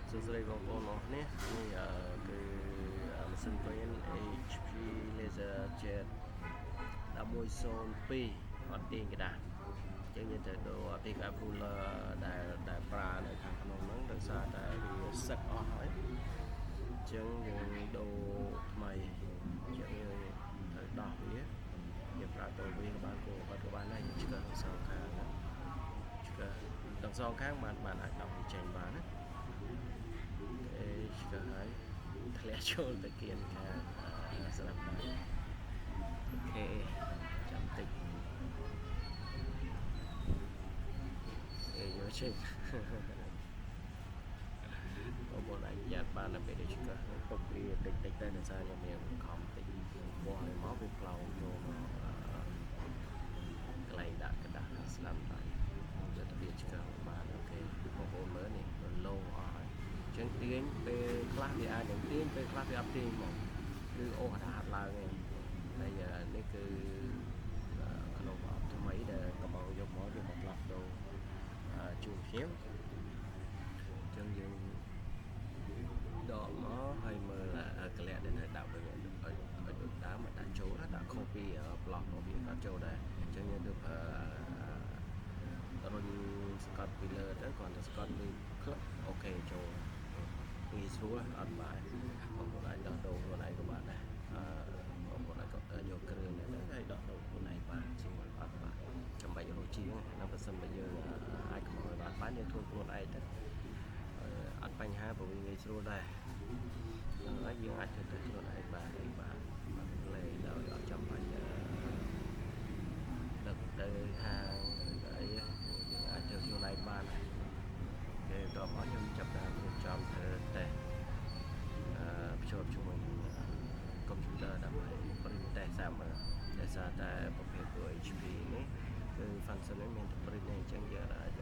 សួស្តីបងប្អូនអរនេះគឺម៉ាស៊ីន Print HP Laser Jet 1102 អត់ទាញក្តារអញ្ចឹងយើងត្រូវដូរ pick up ruler ដែលប្រើនៅខាងក្នុងហ្នឹងដោយសារតែវាសឹកអស់ហើយអញ្ចឹងយើងដូរថ្មីអញ្ចឹងយើងត្រូវដោះវាយើងប្រើតូវាក៏បានគោក៏បានដែរយើងឆ្កឹះទាំងសងខាងណាឆ្កឹះទាំងសងខាងបានអាចដោះវាចេញបានណាឆ្កឹះហើយធ្លាក់ចូលទៅគៀនខាងស្រាប់ហើយអូខេចាំតិចយកចេញបងប្អូនអាចយ៉ាត់បានតែពេលដែលឆ្កឹះទុកវាតិចទៅដោយសារខ្ញុំមានខំតិចបោះឲ្យមកវាផ្លោងចូលមកកន្លែងដាក់กระดาษស្លាប់ហើយយកទៅវាឆ្កឹះបានអូខេបងប្អូនមើលនេះវាលោងអស់ហើយអញ្ចឹងទាញពេលខ្លះវាអាចនឹងទាញពេលខ្លះវាអត់ទាញមកគឺអូសថាឡើងឯងហើយនេះគឺក្នុងថ្មីដែលកំពុងយកមកវាមកផ្លាស់ប្ដូរជូនភ្ញៀវអញ្ចឹងយើងដកមកហើយមើលកលៈដែលនៅដាក់វិញឲ្យដូចដើមមកដាក់ចូលដាក់ខុសពីប្លោះរបស់វាអត់ចូលដែរអញ្ចឹងយើងទៅរុញស្កតពីលើទៅគ្រាន់តែស្កតវាក្លឹកអូខេចូលងាយស្រួលអត់បាយបងប្អូនអាចដោះដូរខ្លួនឯងក៏បានដែរបងប្អូនអាចយកគ្រឿងនេះហើយដោះដូរខ្លួនឯងបានស្រួលអត់បាយចាំបាច់រកជាងនៅបើសិនបើយើងអាចខ្មោចបានយើងធ្វើខ្លួនឯងទៅអត់បញ្ហាព្រោះវាងាយស្រួលដែរហើយយើងអាចធ្វើទៅខ្លួនឯងបានលេដោយអត់ចាំបាច់ដឹកទៅហាងអីយើងអាចធ្វើខ្លួនឯងបានគេតបមកខ្ញុំចាប់តាមរៀបចំធ្វើតេស្តភ្ជាប់ជាមួយកុំព្យូទ័រដើម្បីប្រិនតេស្តសាមើលដោយសារតែប្រភេទ HP នេះគឺ function នេះមានតែប្រិនទេអញ្ចឹងយើងអាច